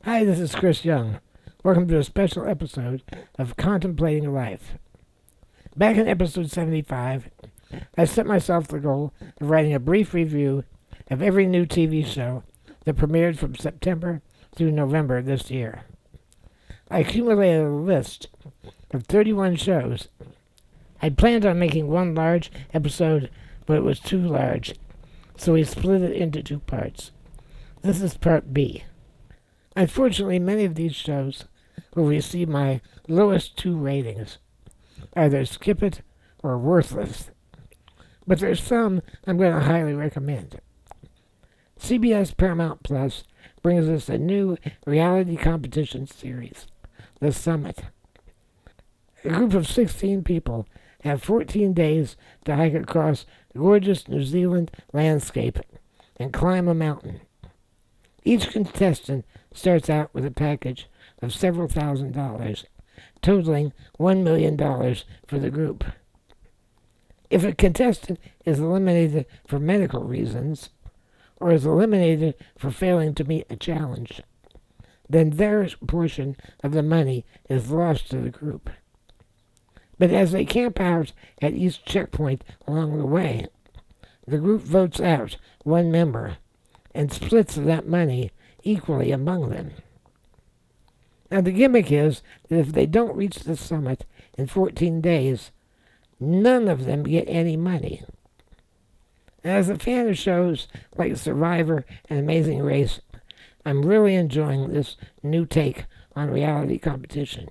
Hi, this is Chris Young. Welcome to a special episode of Contemplating Life. Back in episode 75, I set myself the goal of writing a brief review of every new TV show that premiered from September through November this year. I accumulated a list of 31 shows. I planned on making one large episode, but it was too large, so we split it into two parts. This is part B. Unfortunately, many of these shows will receive my lowest two ratings, either skip it or worthless. But there's some I'm going to highly recommend. CBS Paramount Plus brings us a new reality competition series, The Summit. A group of 16 people have 14 days to hike across gorgeous New Zealand landscape and climb a mountain. Each contestant starts out with a package of several $1,000s, totaling $1 million for the group. If a contestant is eliminated for medical reasons, or is eliminated for failing to meet a challenge, then their portion of the money is lost to the group. But as they camp out at each checkpoint along the way, the group votes out one member and splits that money equally among them. Now the gimmick is that if they don't reach the summit in 14 days, none of them get any money. As a fan of shows like Survivor and Amazing Race, I'm really enjoying this new take on reality competition.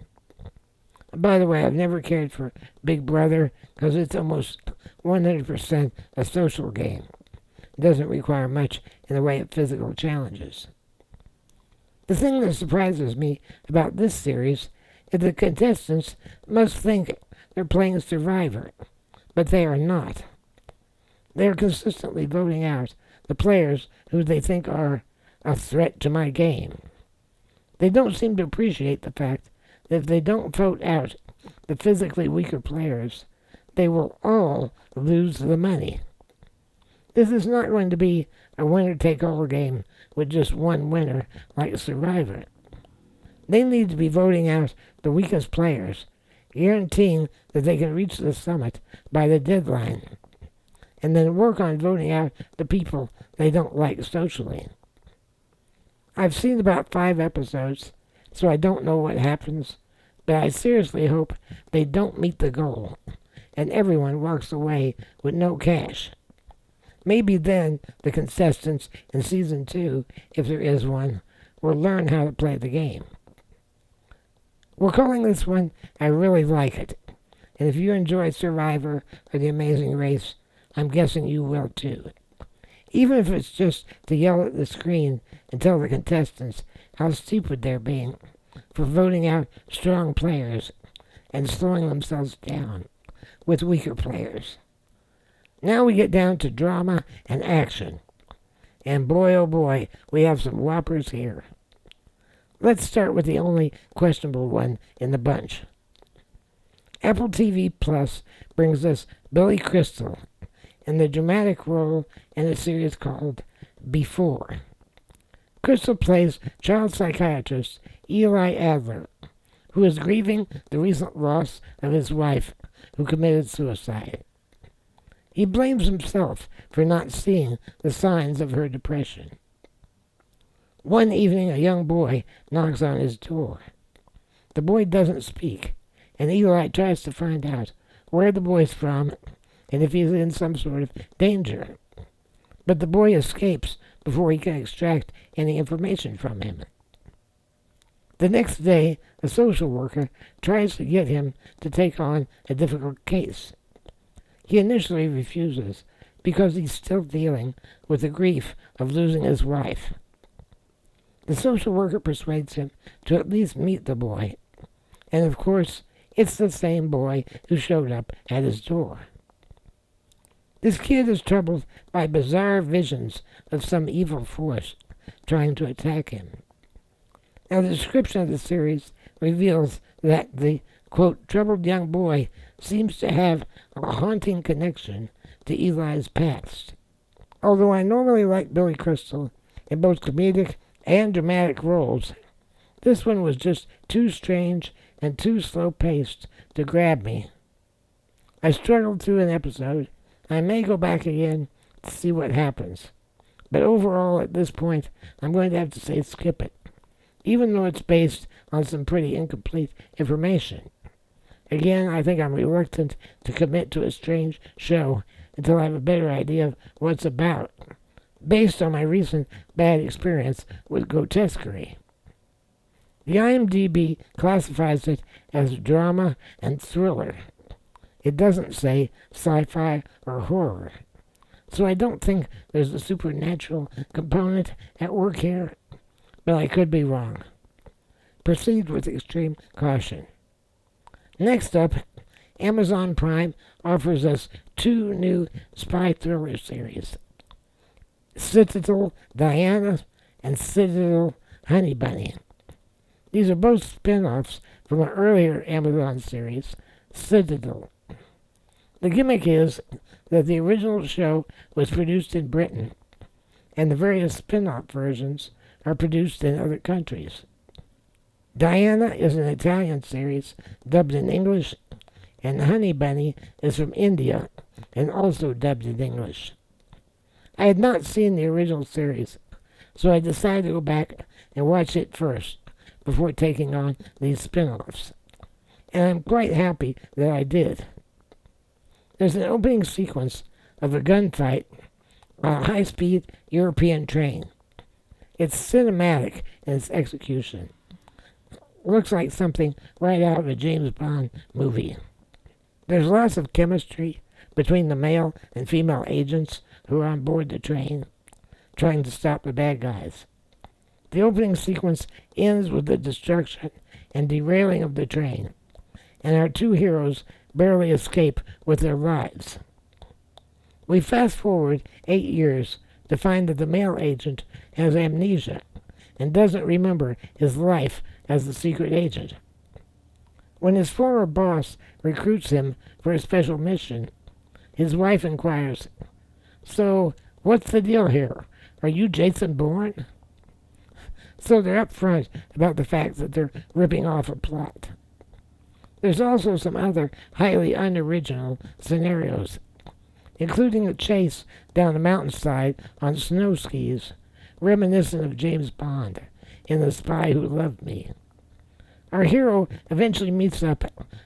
By the way, I've never cared for Big Brother because it's almost 100% a social game. It doesn't require much in the way of physical challenges. The thing that surprises me about this series is the contestants must think they're playing Survivor, but they are not. They are consistently voting out the players who they think are a threat to my game. They don't seem to appreciate the fact that if they don't vote out the physically weaker players, they will all lose the money. This is not going to be a winner-take-all game with just one winner like Survivor. They need to be voting out the weakest players, guaranteeing that they can reach the summit by the deadline, and then work on voting out the people they don't like socially. I've seen about 5 episodes, so I don't know what happens, but I seriously hope they don't meet the goal, and everyone walks away with no cash. Maybe then the contestants in Season 2, if there is one, will learn how to play the game. We're calling this one I Really Like It, and if you enjoy Survivor or The Amazing Race, I'm guessing you will too. Even if it's just to yell at the screen and tell the contestants how stupid they're being for voting out strong players and slowing themselves down with weaker players. Now we get down to drama and action. And boy, oh boy, we have some whoppers here. Let's start with the only questionable one in the bunch. Apple TV Plus brings us Billy Crystal in the dramatic role in a series called Before. Crystal plays child psychiatrist Eli Adler, who is grieving the recent loss of his wife, who committed suicide. He blames himself for not seeing the signs of her depression. One evening, a young boy knocks on his door. The boy doesn't speak, and Eli tries to find out where the boy's from and if he's in some sort of danger. But the boy escapes before he can extract any information from him. The next day, a social worker tries to get him to take on a difficult case. He initially refuses because he's still dealing with the grief of losing his wife. The social worker persuades him to at least meet the boy, and of course, it's the same boy who showed up at his door. This kid is troubled by bizarre visions of some evil force trying to attack him. Now, the description of the series reveals that the, quote, troubled young boy seems to have a haunting connection to Eli's past. Although I normally like Billy Crystal in both comedic and dramatic roles, This one was just too strange and too slow-paced to grab me. I struggled through an episode. I may go back again to see what happens. But overall, at this point, I'm going to have to say skip it, even though it's based on some pretty incomplete information. Again, I think I'm reluctant to commit to a strange show until I have a better idea of what it's about, based on my recent bad experience with grotesquerie. The IMDb classifies it as drama and thriller. It doesn't say sci-fi or horror. So I don't think there's a supernatural component at work here, but I could be wrong. Proceed with extreme caution. Next up, Amazon Prime offers us 2 new spy thriller series, Citadel Diana and Citadel Honey Bunny. These are both spin-offs from an earlier Amazon series, Citadel. The gimmick is that the original show was produced in Britain, and the various spin-off versions are produced in other countries. Diana is an Italian series dubbed in English, and Honey Bunny is from India and also dubbed in English. I had not seen the original series, so I decided to go back and watch it first before taking on these spin-offs, and I'm quite happy that I did. There's an opening sequence of a gunfight on a high-speed European train. It's cinematic in its execution. Looks like something right out of a James Bond movie. There's lots of chemistry between the male and female agents who are on board the train, trying to stop the bad guys. The opening sequence ends with the destruction and derailing of the train, and our 2 heroes barely escape with their lives. We fast forward 8 years to find that the male agent has amnesia and doesn't remember his life as the secret agent. When his former boss recruits him for a special mission, his wife inquires, "So, what's the deal here? Are you Jason Bourne?" So they're upfront about the fact that they're ripping off a plot. There's also some other highly unoriginal scenarios, including a chase down a mountainside on snow skis, reminiscent of James Bond in The Spy Who Loved Me. Our hero eventually meets up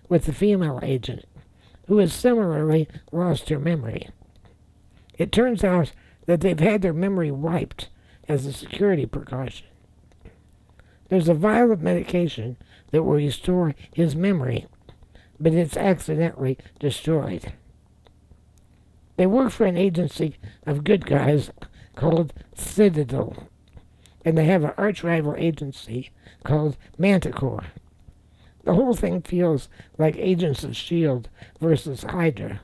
with the female agent, who has similarly lost her memory. It turns out that they've had their memory wiped as a security precaution. There's a vial of medication that will restore his memory, but it's accidentally destroyed. They work for an agency of good guys called Citadel, and they have an arch-rival agency called Manticore. The whole thing feels like Agents of S.H.I.E.L.D. versus Hydra.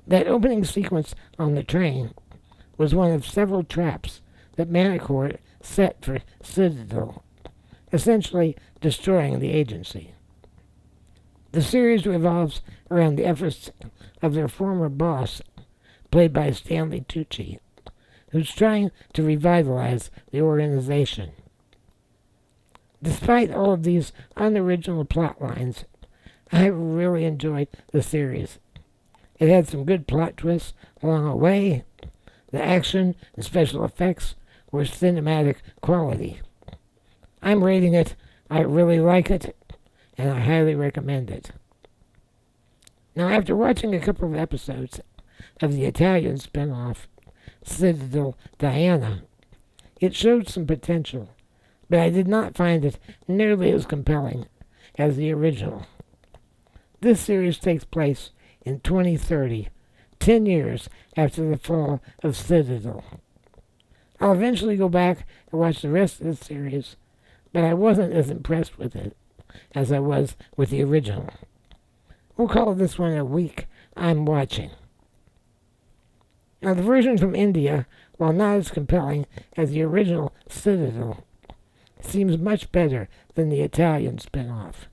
That opening sequence on the train was one of several traps that Manticore set for Citadel, essentially destroying the agency. The series revolves around the efforts of their former boss, played by Stanley Tucci, who's trying to revitalize the organization. Despite all of these unoriginal plot lines, I really enjoyed the series. It had some good plot twists along the way. The action and special effects were cinematic quality. I'm rating it. I really like it, and I highly recommend it. Now, after watching a couple of episodes of the Italian spin-off, Citadel Diana, it showed some potential, but I did not find it nearly as compelling as the original. This series takes place in 2030, 10 years after the fall of Citadel. I'll eventually go back and watch the rest of the series, but I wasn't as impressed with it as I was with the original. We'll call this one a week I'm watching. Now, the version from India, while not as compelling as the original Citadel, seems much better than the Italian spin-off.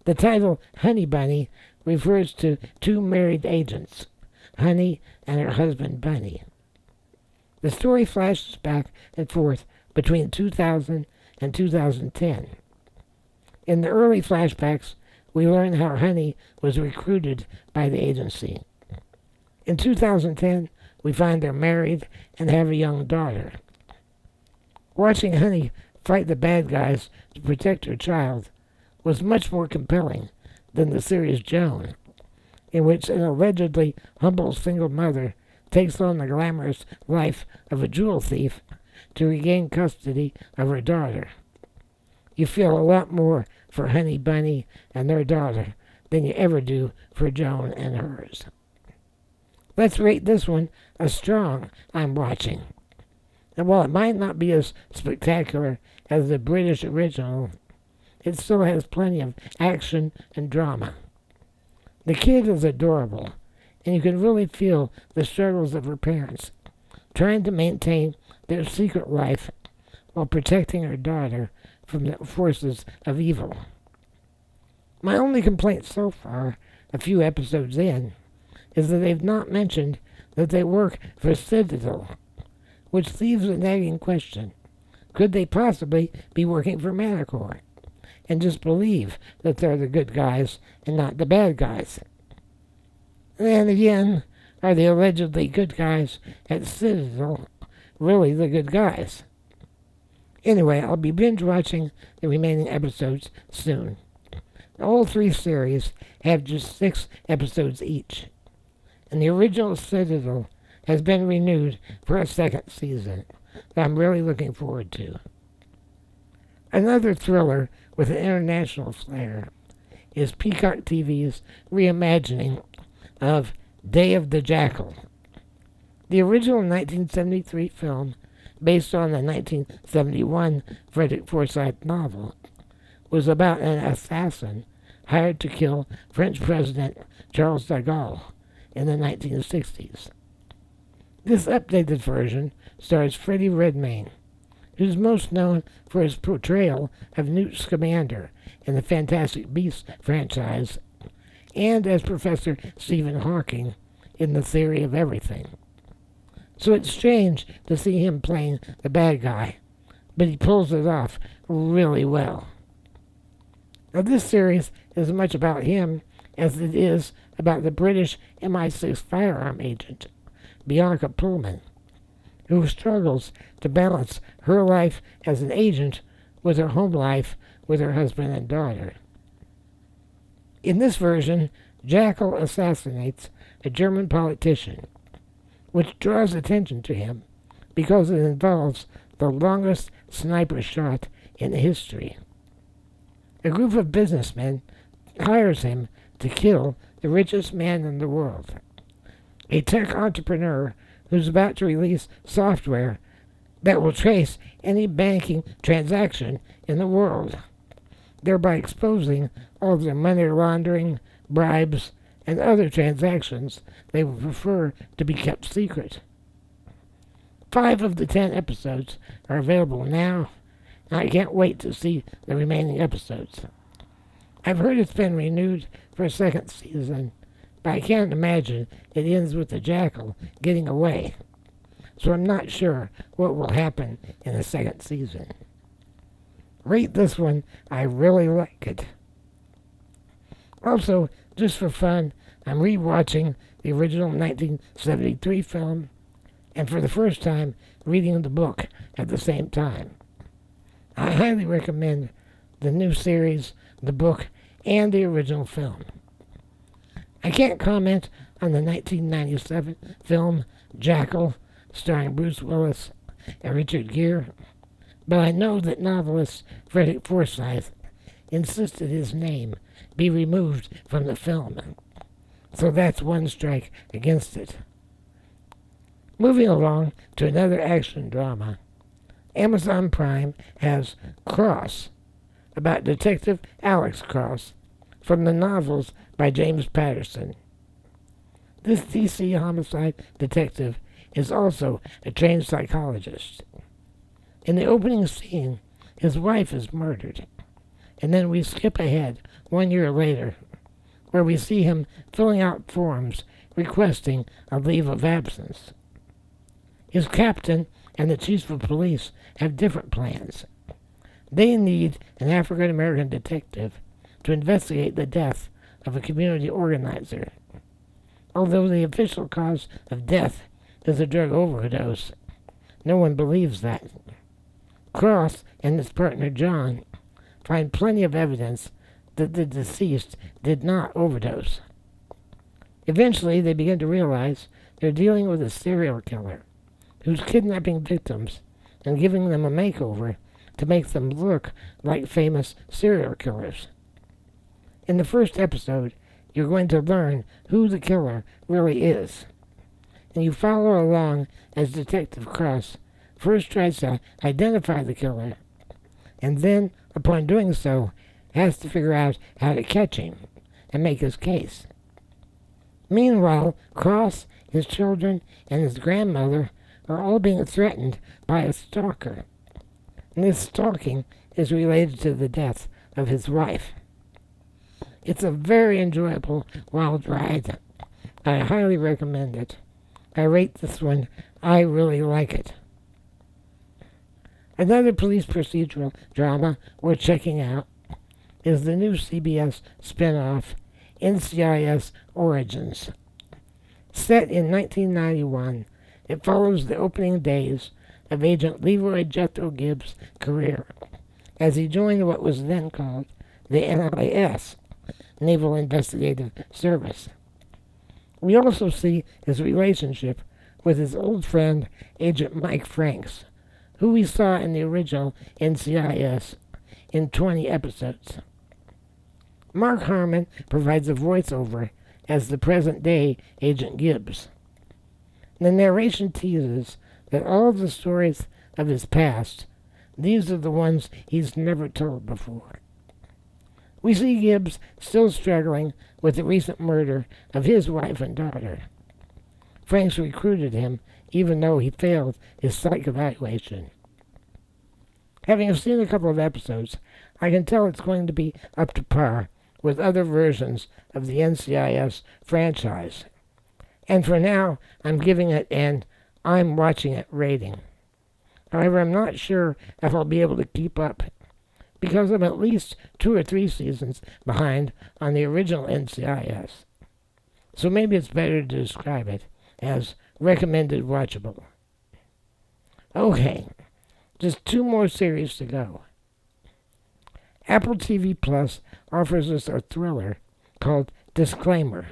The title Honey Bunny refers to 2 married agents, Honey and her husband Bunny. The story flashes back and forth between 2000 in 2010. In the early flashbacks, we learn how Honey was recruited by the agency. In 2010, we find they're married and have a young daughter. Watching Honey fight the bad guys to protect her child was much more compelling than the series Joan, in which an allegedly humble single mother takes on the glamorous life of a jewel thief to regain custody of her daughter. You feel a lot more for Honey Bunny and their daughter than you ever do for Joan and hers. Let's rate this one a strong I'm watching. And while it might not be as spectacular as the British original, it still has plenty of action and drama. The kid is adorable, and you can really feel the struggles of her parents, trying to maintain their secret life while protecting her daughter from the forces of evil. My only complaint so far, a few episodes in, is that they've not mentioned that they work for Citadel, which leaves a nagging question. Could they possibly be working for Manticore and just believe that they're the good guys and not the bad guys? And again, are the allegedly good guys at Citadel really the good guys? Anyway, I'll be binge watching the remaining episodes soon. All three series have just 6 episodes each, and the original Citadel has been renewed for a second season that I'm really looking forward to. Another thriller with an international flair is Peacock TV's reimagining of Day of the Jackal. The original 1973 film, based on the 1971 Frederick Forsyth novel, was about an assassin hired to kill French President Charles de Gaulle in the 1960s. This updated version stars Freddie Redmayne, who's most known for his portrayal of Newt Scamander in the Fantastic Beasts franchise, and as Professor Stephen Hawking in The Theory of Everything. So it's strange to see him playing the bad guy, but he pulls it off really well. Now, this series is as much about him as it is about the British MI6 firearm agent, Bianca Pullman, who struggles to balance her life as an agent with her home life with her husband and daughter. In this version, Jackal assassinates a German politician, which draws attention to him because it involves the longest sniper shot in history. A group of businessmen hires him to kill the richest man in the world, a tech entrepreneur who's about to release software that will trace any banking transaction in the world, thereby exposing all of their money laundering, bribes, and other transactions they would prefer to be kept secret. 5 of the 10 episodes are available now, and I can't wait to see the remaining episodes. I've heard it's been renewed for a second season, but I can't imagine it ends with the Jackal getting away, so I'm not sure what will happen in the second season. Rate this one, I really like it. Also, just for fun, I'm rewatching the original 1973 film, and for the first time, reading the book at the same time. I highly recommend the new series, the book, and the original film. I can't comment on the 1997 film Jackal, starring Bruce Willis and Richard Gere, but I know that novelist Frederick Forsyth insisted his name be removed from the film, so that's one strike against it. Moving along to another action drama, Amazon Prime has Cross, about Detective Alex Cross, from the novels by James Patterson. This DC homicide detective is also a trained psychologist. In the opening scene, his wife is murdered, and then we skip ahead 1 year later, where we see him filling out forms requesting a leave of absence. His captain and the chief of police have different plans. They need an African American detective to investigate the death of a community organizer. Although the official cause of death is a drug overdose, no one believes that. Cross and his partner John find plenty of evidence that the deceased did not overdose. Eventually, they begin to realize they're dealing with a serial killer who's kidnapping victims and giving them a makeover to make them look like famous serial killers. In the first episode, you're going to learn who the killer really is. And you follow along as Detective Cross first tries to identify the killer, and then, upon doing so, has to figure out how to catch him and make his case. Meanwhile, Cross, his children, and his grandmother are all being threatened by a stalker. And this stalking is related to the death of his wife. It's a very enjoyable wild ride. I highly recommend it. I rate this one. I really like it. Another police procedural drama we're checking out is the new CBS spin-off, NCIS Origins. Set in 1991, it follows the opening days of Agent Leroy Jethro Gibbs' career as he joined what was then called the NIS, Naval Investigative Service. We also see his relationship with his old friend, Agent Mike Franks, who we saw in the original NCIS in 20 episodes. Mark Harmon provides a voiceover as the present-day Agent Gibbs. The narration teases that all of the stories of his past, these are the ones he's never told before. We see Gibbs still struggling with the recent murder of his wife and daughter. Franks recruited him even though he failed his psych evaluation. Having seen a couple of episodes, I can tell it's going to be up to par with other versions of the NCIS franchise. And for now, I'm giving it an I'm watching it rating. However, I'm not sure if I'll be able to keep up, because I'm at least 2 or 3 seasons behind on the original NCIS. So maybe it's better to describe it as recommended watchable. Okay, just 2 more series to go. Apple TV Plus offers us a thriller called Disclaimer.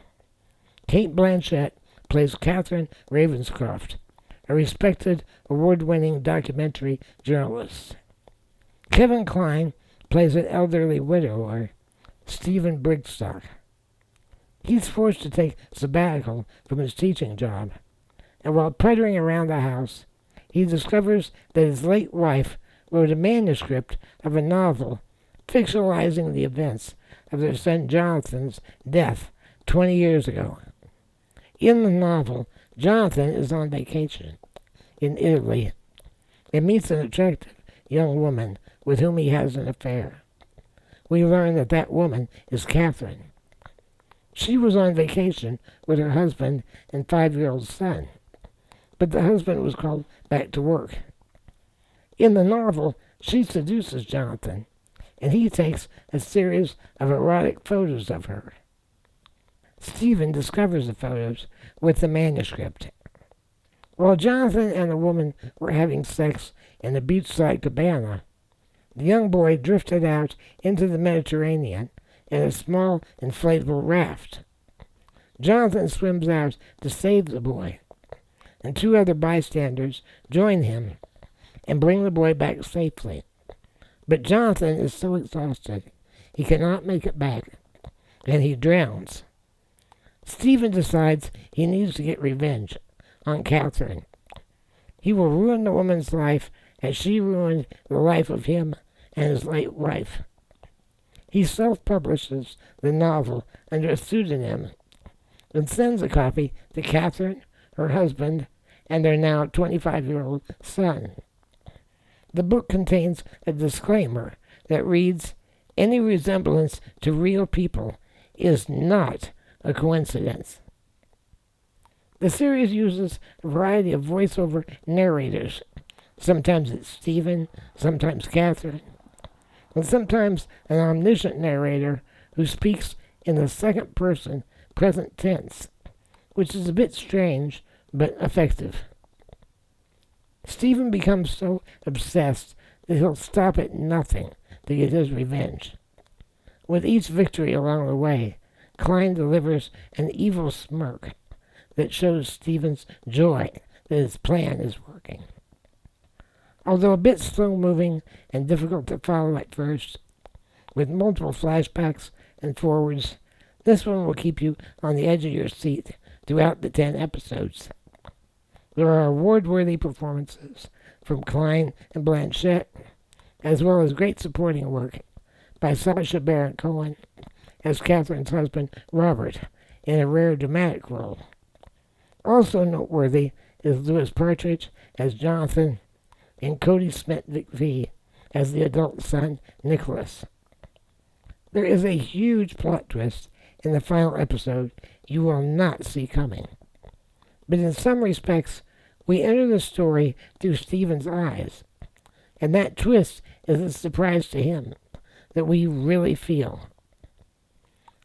Kate Blanchett plays Catherine Ravenscroft, a respected, award-winning documentary journalist. Kevin Kline plays an elderly widower, Stephen Brigstock. He's forced to take sabbatical from his teaching job, and while puttering around the house, he discovers that his late wife wrote a manuscript of a novel fictionalizing the events of their son Jonathan's death 20 years ago. In the novel, Jonathan is on vacation in Italy and meets an attractive young woman with whom he has an affair. We learn that that woman is Catherine. She was on vacation with her husband and 5-year-old son, but the husband was called back to work. In the novel, she seduces Jonathan, and he takes a series of erotic photos of her. Stephen discovers the photos with the manuscript. While Jonathan and the woman were having sex in a beachside cabana, the young boy drifted out into the Mediterranean in a small inflatable raft. Jonathan swims out to save the boy, and 2 other bystanders join him and bring the boy back safely. But Jonathan is so exhausted he cannot make it back, and he drowns. Stephen decides he needs to get revenge on Catherine. He will ruin the woman's life as she ruined the life of him and his late wife. He self-publishes the novel under a pseudonym and sends a copy to Catherine, her husband, and their now 25-year-old son. The book contains a disclaimer that reads, "Any resemblance to real people is not a coincidence." The series uses a variety of voiceover narrators. Sometimes it's Stephen, sometimes Catherine. and sometimes an omniscient narrator who speaks in the second person present tense, which is a bit strange but effective. Stephen becomes so obsessed that he'll stop at nothing to get his revenge. With each victory along the way, Klein delivers an evil smirk that shows Stephen's joy that his plan is working. Although a bit slow-moving and difficult to follow at first, with multiple flashbacks and forwards, this one will keep you on the edge of your seat throughout the 10 episodes. There are award-worthy performances from Klein and Blanchett, as well as great supporting work by Sacha Baron Cohen as Catherine's husband, Robert, in a rare dramatic role. Also noteworthy is Louis Partridge as Jonathan and Cody Smith-McPhee as the adult son, Nicholas. There is a huge plot twist in the final episode you will not see coming. But in some respects, we enter the story through Stephen's eyes, and that twist is a surprise to him that we really feel.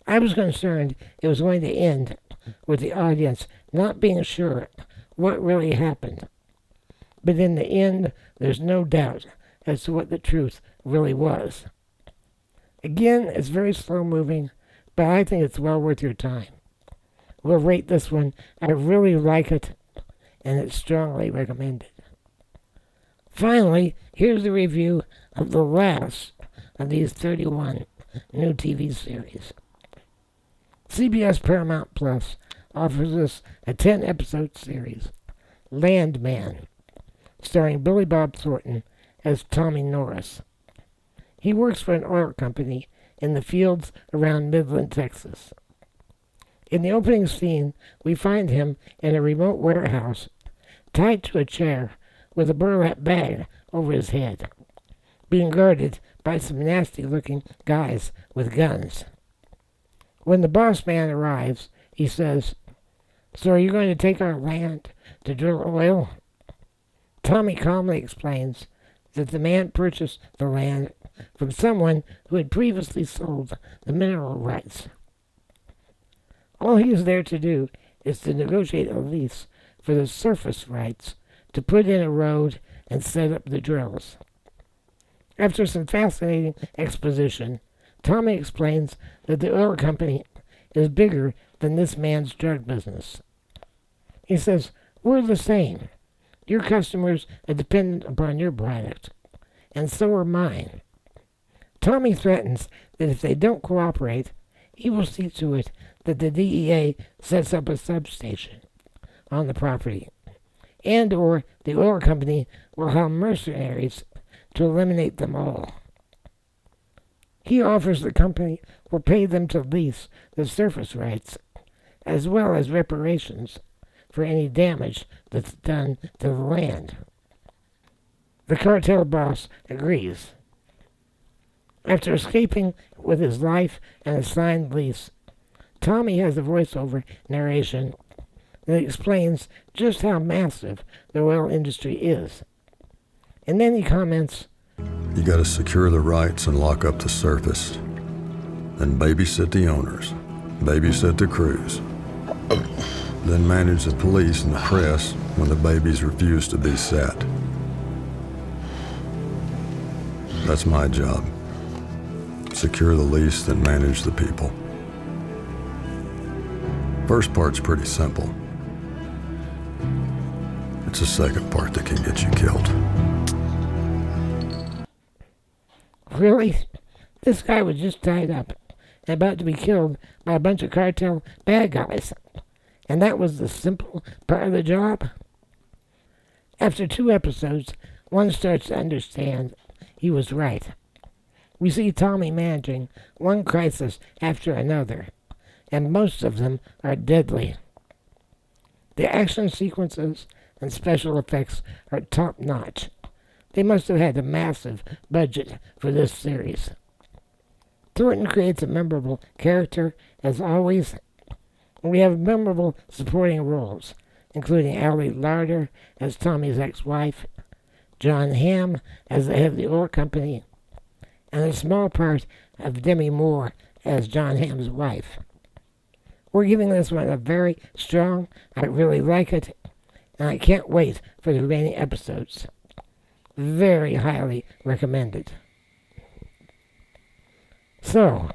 I was concerned it was going to end with the audience not being sure what really happened. But in the end, there's no doubt as to what the truth really was. Again, it's very slow-moving, but I think it's well worth your time. We'll rate this one. I really like it, and it's strongly recommended. Finally, here's a review of the last of these 31 new TV series. CBS Paramount Plus offers us a 10-episode series, Landman, starring Billy Bob Thornton as Tommy Norris. He works for an oil company in the fields around Midland, Texas. In the opening scene, we find him in a remote warehouse, tied to a chair with a burlap bag over his head, being guarded by some nasty-looking guys with guns. When the boss man arrives, he says, "So are you going to take our land to drill oil?" Tommy calmly explains that the man purchased the land from someone who had previously sold the mineral rights. All he is there to do is to negotiate a lease for the surface rights to put in a road and set up the drills. After some fascinating exposition, Tommy explains that the oil company is bigger than this man's drug business. He says, "We're the same. Your customers are dependent upon your product, and so are mine." Tommy threatens that if they don't cooperate, he will see to it that the DEA sets up a substation on the property, and or the oil company will have mercenaries to eliminate them all. He offers the company will pay them to lease the surface rights, as well as reparations for any damage that's done to the land. The cartel boss agrees. After escaping with his life and a signed lease, Tommy has a voiceover narration that explains just how massive the oil industry is. And then he comments, "You gotta secure the rights and lock up the surface. Then babysit the owners, babysit the crews. Then manage the police and the press when the babies refuse to be set. That's my job. Secure the lease, then manage the people. First part's pretty simple. It's the second part that can get you killed." "Really? This guy was just tied up and about to be killed by a bunch of cartel bad guys. And that was the simple part of the job?" After 2 episodes, one starts to understand he was right. We see Tommy managing one crisis after another, and most of them are deadly. The action sequences and special effects are top-notch. They must have had a massive budget for this series. Thornton creates a memorable character, as always. We have memorable supporting roles, including Allie Larder as Tommy's ex-wife, John Hamm as the head of the oil company, and a small part of Demi Moore as John Hamm's wife. We're giving this one a very strong, I really like it, and I can't wait for the remaining episodes. Very highly recommended. So,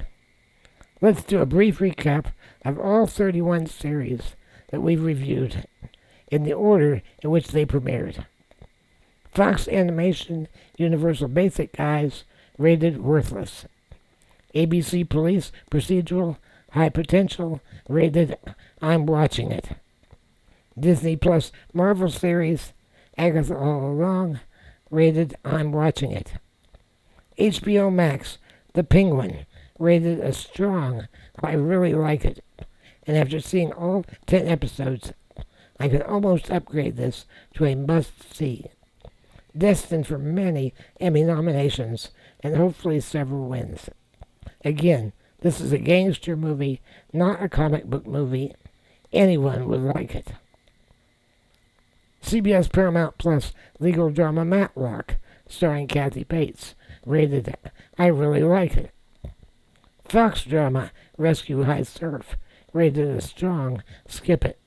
let's do a brief recap of all 31 series that we've reviewed in the order in which they premiered. Fox Animation Universal Basic Guys rated worthless. ABC Police Procedural High Potential rated I'm watching it. Disney Plus Marvel series Agatha All Along rated I'm watching it. HBO Max The Penguin rated a strong I really like it. And after seeing all 10 episodes, I could almost upgrade this to a must-see. Destined for many Emmy nominations and hopefully several wins. Again, this is a gangster movie, not a comic book movie. Anyone would like it. CBS Paramount Plus legal drama Matlock, starring Kathy Bates, rated I really like it. Fox drama Rescue High Surf, rated a strong skip it.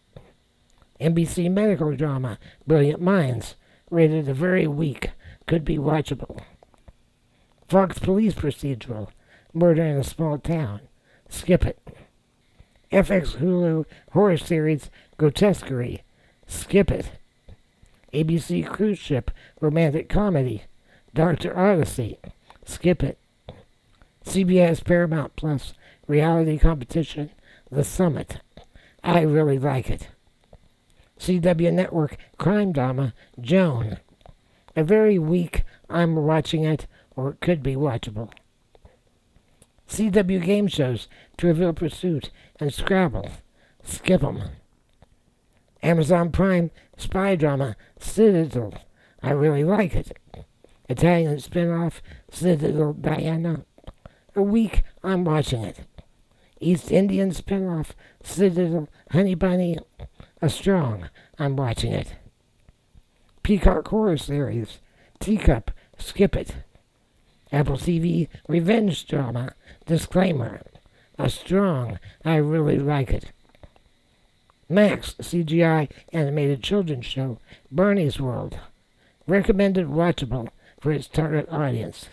NBC medical drama Brilliant Minds, rated a very weak, could be watchable. Fox police procedural Murder in a Small Town, skip it. FX Hulu horror series Grotesquerie, skip it. ABC cruise ship romantic comedy Dr. Odyssey, skip it. CBS Paramount Plus reality competition The Summit, I really like it. CW Network crime drama Joan, a very weak I'm watching it or it could be watchable. CW game shows Trivial Pursuit and Scrabble, skip 'em. Amazon Prime spy drama Citadel, I really like it. Italian spin-off Citadel Diana, a week I'm watching it. East Indian spin-off Citadel Honey Bunny, a strong I'm watching it. Peacock horror series Teacup, skip it. Apple TV revenge drama Disclaimer, a strong I really like it. Max CGI animated children's show Barney's World, recommended watchable for its target audience.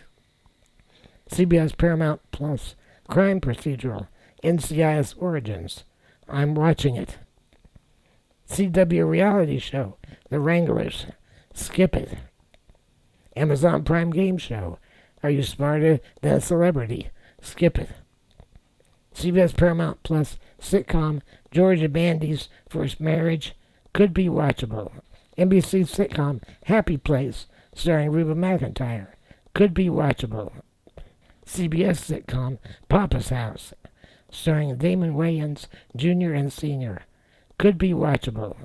CBS Paramount Plus crime procedural NCIS Origins, I'm watching it. CW reality show The Wranglers, skip it. Amazon Prime game show Are You Smarter Than a Celebrity, skip it. CBS Paramount Plus sitcom Georgia Bandy's First Marriage, could be watchable. NBC sitcom Happy Place, starring Reba McEntire, could be watchable. CBS sitcom Papa's House, starring Damon Wayans Jr. and Sr., could be watchable.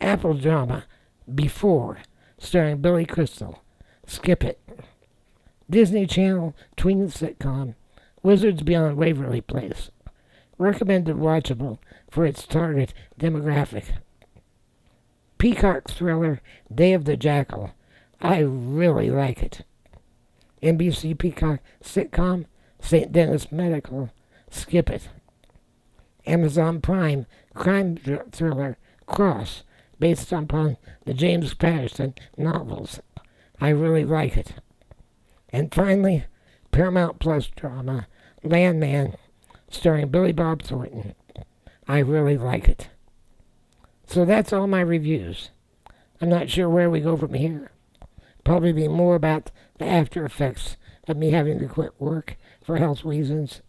Apple drama Before, starring Billy Crystal, skip it. Disney Channel tween sitcom Wizards Beyond Waverly Place, recommended watchable for its target demographic. Peacock thriller Day of the Jackal, I really like it. NBC Peacock sitcom St. Denis Medical, skip it. Amazon Prime crime thriller Cross, based upon the James Patterson novels, I really like it. And finally, Paramount Plus drama Landman, starring Billy Bob Thornton, I really like it. So that's all my reviews. I'm not sure where we go from here. Probably be more about the after effects of me having to quit work for health reasons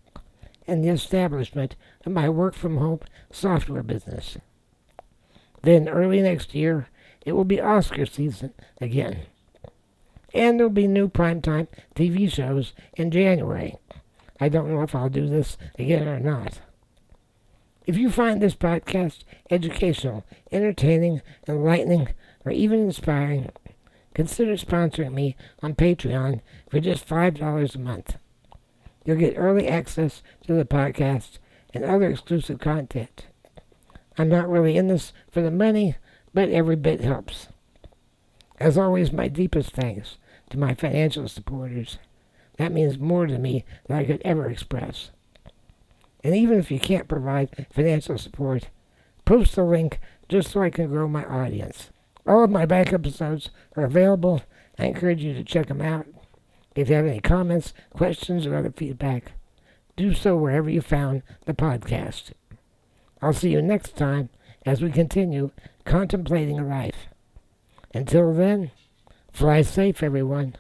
and the establishment of my work-from-home software business. Then early next year, it will be Oscar season again. And there'll be new primetime TV shows in January. I don't know if I'll do this again or not. If you find this podcast educational, entertaining, enlightening, or even inspiring, consider sponsoring me on Patreon for just $5 a month. You'll get early access to the podcast and other exclusive content. I'm not really in this for the money, but every bit helps. As always, my deepest thanks to my financial supporters. That means more to me than I could ever express. And even if you can't provide financial support, post the link just so I can grow my audience. All of my back episodes are available. I encourage you to check them out. If you have any comments, questions, or other feedback, do so wherever you found the podcast. I'll see you next time as we continue contemplating life. Until then, fly safe, everyone.